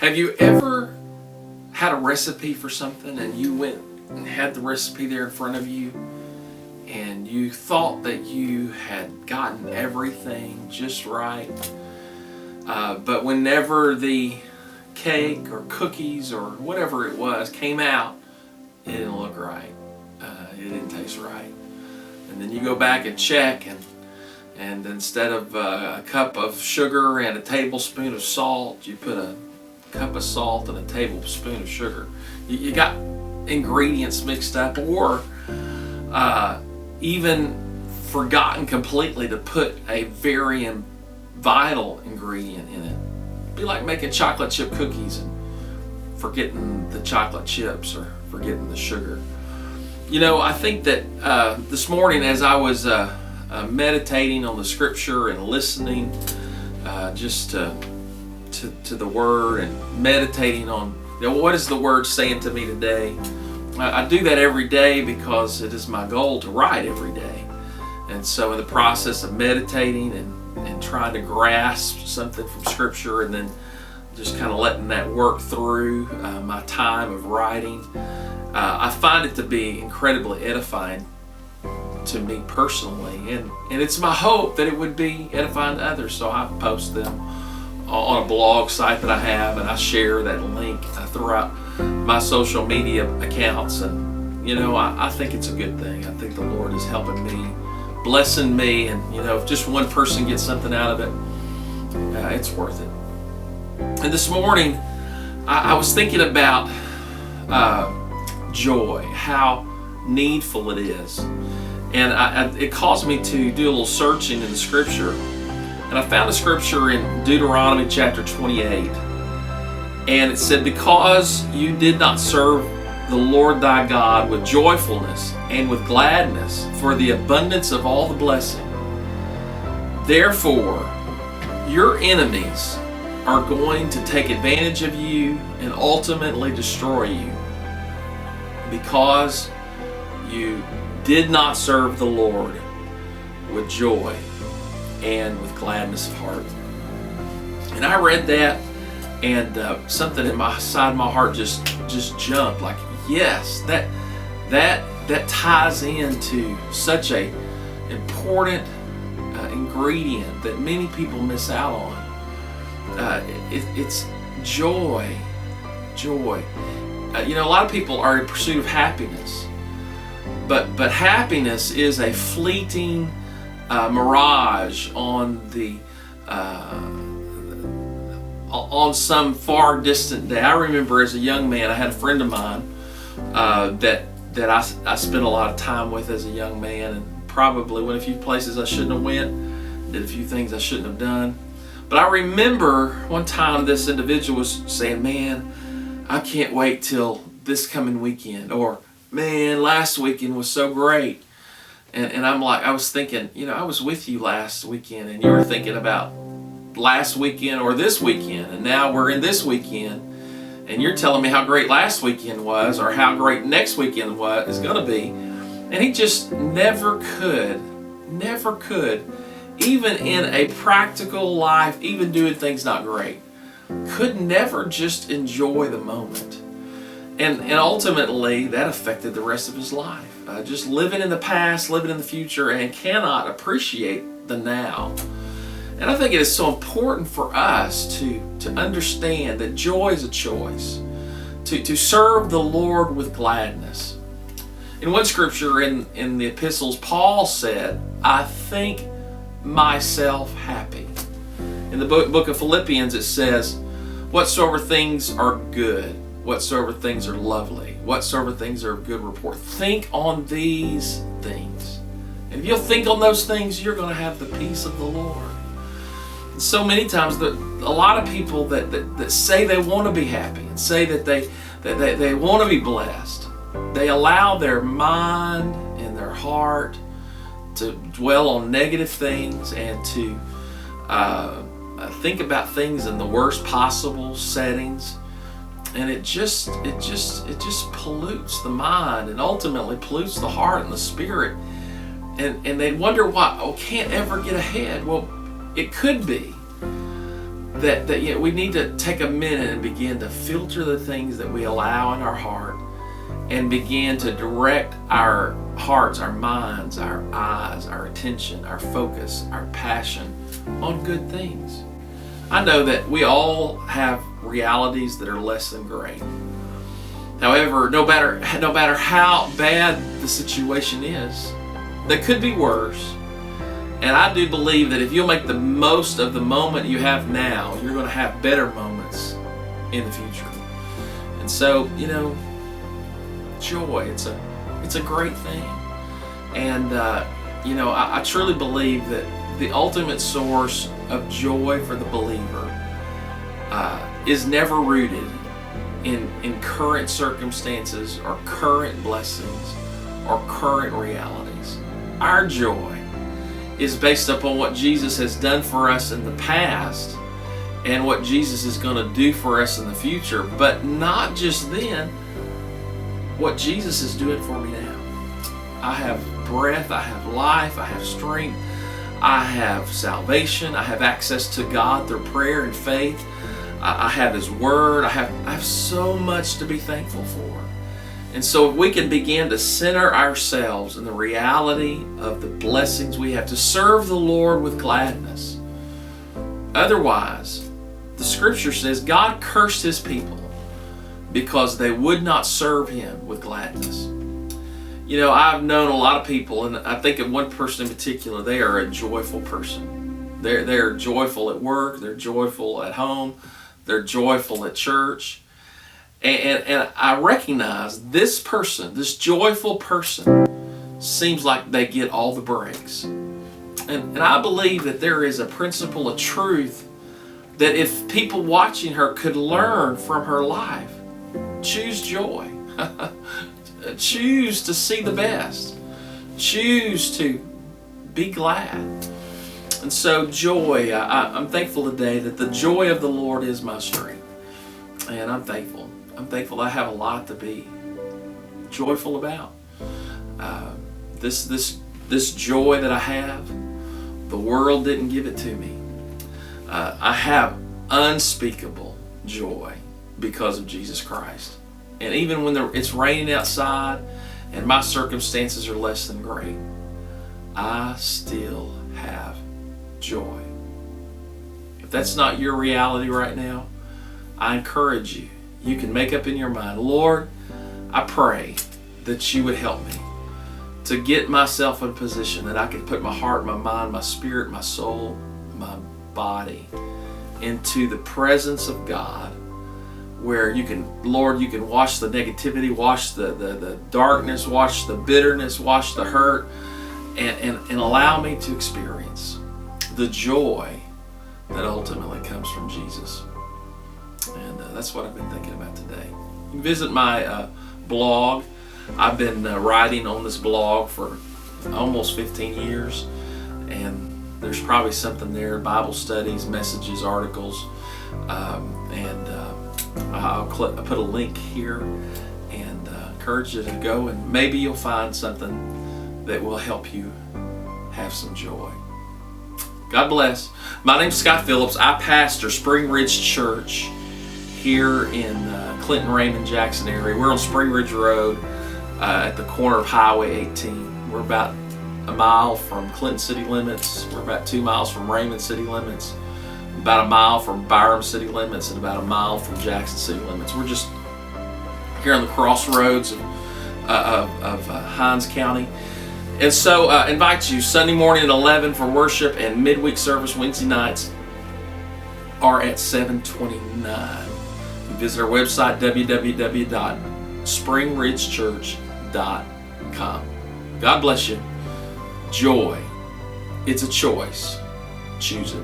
Have you ever had a recipe for something and you went and had the recipe there in front of you and you thought that you had gotten everything just right, but whenever the cake or cookies or whatever it was came out, it didn't look right, it didn't taste right, and then you go back and check, and instead of a cup of sugar and a tablespoon of salt, you put a cup of salt and a tablespoon of sugar. You got ingredients mixed up, or even forgotten completely to put a very vital ingredient in it. It'd be like making chocolate chip cookies and forgetting the chocolate chips or forgetting the sugar. You know, I think that this morning as I was meditating on the scripture and listening just to the word and meditating on, you know, what is the word saying to me today. I do that every day because it is my goal to write every day. And so in the process of meditating and trying to grasp something from scripture and then just kind of letting that work through my time of writing, I find it to be incredibly edifying to me personally, and it's my hope that it would be edifying to others. So I post them on a blog site that I have, and I share that link throughout my social media accounts. And you know, I think it's a good thing. I think the Lord is helping me, blessing me, and you know, if just one person gets something out of it, it's worth it. And this morning I was thinking about joy, how needful it is, and it caused me to do a little searching in the scripture. And I found a scripture in Deuteronomy chapter 28. And it said, because you did not serve the Lord thy God with joyfulness and with gladness for the abundance of all the blessing, therefore your enemies are going to take advantage of you and ultimately destroy you, because you did not serve the Lord with joy and with gladness of heart. And I read that, and something in my side of my heart just jumped. Like, yes, that ties into such a important ingredient that many people miss out on. It's joy. You know, a lot of people are in pursuit of happiness, but happiness is a fleeting mirage on some far distant day. I remember as a young man, I had a friend of mine that I spent a lot of time with as a young man, and probably went a few places I shouldn't have went, did a few things I shouldn't have done. But I remember one time this individual was saying, man, I can't wait till this coming weekend, or man, last weekend was so great. And I'm like, I was thinking, you know, I was with you last weekend, and you were thinking about last weekend or this weekend, and now we're in this weekend, and you're telling me how great last weekend was, or how great next weekend is going to be. And he just never could, even in a practical life, even doing things not great, could never just enjoy the moment. And ultimately, that affected the rest of his life. Just living in the past, living in the future, and cannot appreciate the now. And I think it is so important for us to understand that joy is a choice, to serve the Lord with gladness. In one scripture in the epistles, Paul said, I think myself happy. In the book of Philippians, it says, whatsoever things are good, whatsoever things are lovely, whatsoever things are of good report, think on these things. And if you'll think on those things, you're going to have the peace of the Lord. And so many times, a lot of people that say they want to be happy and say that they want to be blessed, they allow their mind and their heart to dwell on negative things and to think about things in the worst possible settings. And it just pollutes the mind and ultimately pollutes the heart and the spirit. And they wonder why, can't ever get ahead. Well, it could be that you know, we need to take a minute and begin to filter the things that we allow in our heart and begin to direct our hearts, our minds, our eyes, our attention, our focus, our passion on good things. I know that we all have realities that are less than great. However, no matter how bad the situation is, that could be worse. And I do believe that if you'll make the most of the moment you have now, you're going to have better moments in the future. And so, you know, joy, it's a great thing. And, you know, I truly believe that the ultimate source of joy for the believer is never rooted in current circumstances or current blessings or current realities. Our joy is based upon what Jesus has done for us in the past and what Jesus is going to do for us in the future, but not just then, what Jesus is doing for me now. I have breath, I have life, I have strength, I have salvation, I have access to God through prayer and faith, I have His Word, I have so much to be thankful for. And so if we can begin to center ourselves in the reality of the blessings we have to serve the Lord with gladness. Otherwise, the Scripture says God cursed His people because they would not serve Him with gladness. You know, I've known a lot of people, and I think of one person in particular, they are a joyful person. They're joyful at work, they're joyful at home, they're joyful at church. And I recognize this person, this joyful person, seems like they get all the breaks. And I believe that there is a principle of truth that if people watching her could learn from her life, choose joy. Choose to see the best. Choose to be glad. And so joy, I'm thankful today that the joy of the Lord is my strength. And I'm thankful. I'm thankful I have a lot to be joyful about. This joy that I have, the world didn't give it to me. I have unspeakable joy because of Jesus Christ. And even when it's raining outside and my circumstances are less than great, I still have joy. If that's not your reality right now, I encourage you. You can make up in your mind, Lord, I pray that you would help me to get myself in a position that I can put my heart, my mind, my spirit, my soul, my body into the presence of God, where you can, Lord, you can wash the negativity, wash the darkness, wash the bitterness, wash the hurt, and allow me to experience the joy that ultimately comes from Jesus. And that's what I've been thinking about today. You can visit my blog. I've been writing on this blog for almost 15 years, and there's probably something there, Bible studies, messages, articles, and I'll put a link here and encourage you to go, and maybe you'll find something that will help you have some joy. God bless. My name's Scott Phillips. I pastor Spring Ridge Church here in Clinton, Raymond, Jackson area. We're on Spring Ridge Road at the corner of Highway 18. We're about a mile from Clinton city limits. We're about 2 miles from Raymond city limits, about a mile from Byram city limits, and about a mile from Jackson city limits. We're just here on the crossroads of Hinds County. And so I invite you Sunday morning at 11 for worship, and midweek service Wednesday nights are at 7:29. Visit our website, www.springridgechurch.com. God bless you. Joy, it's a choice. Choose it.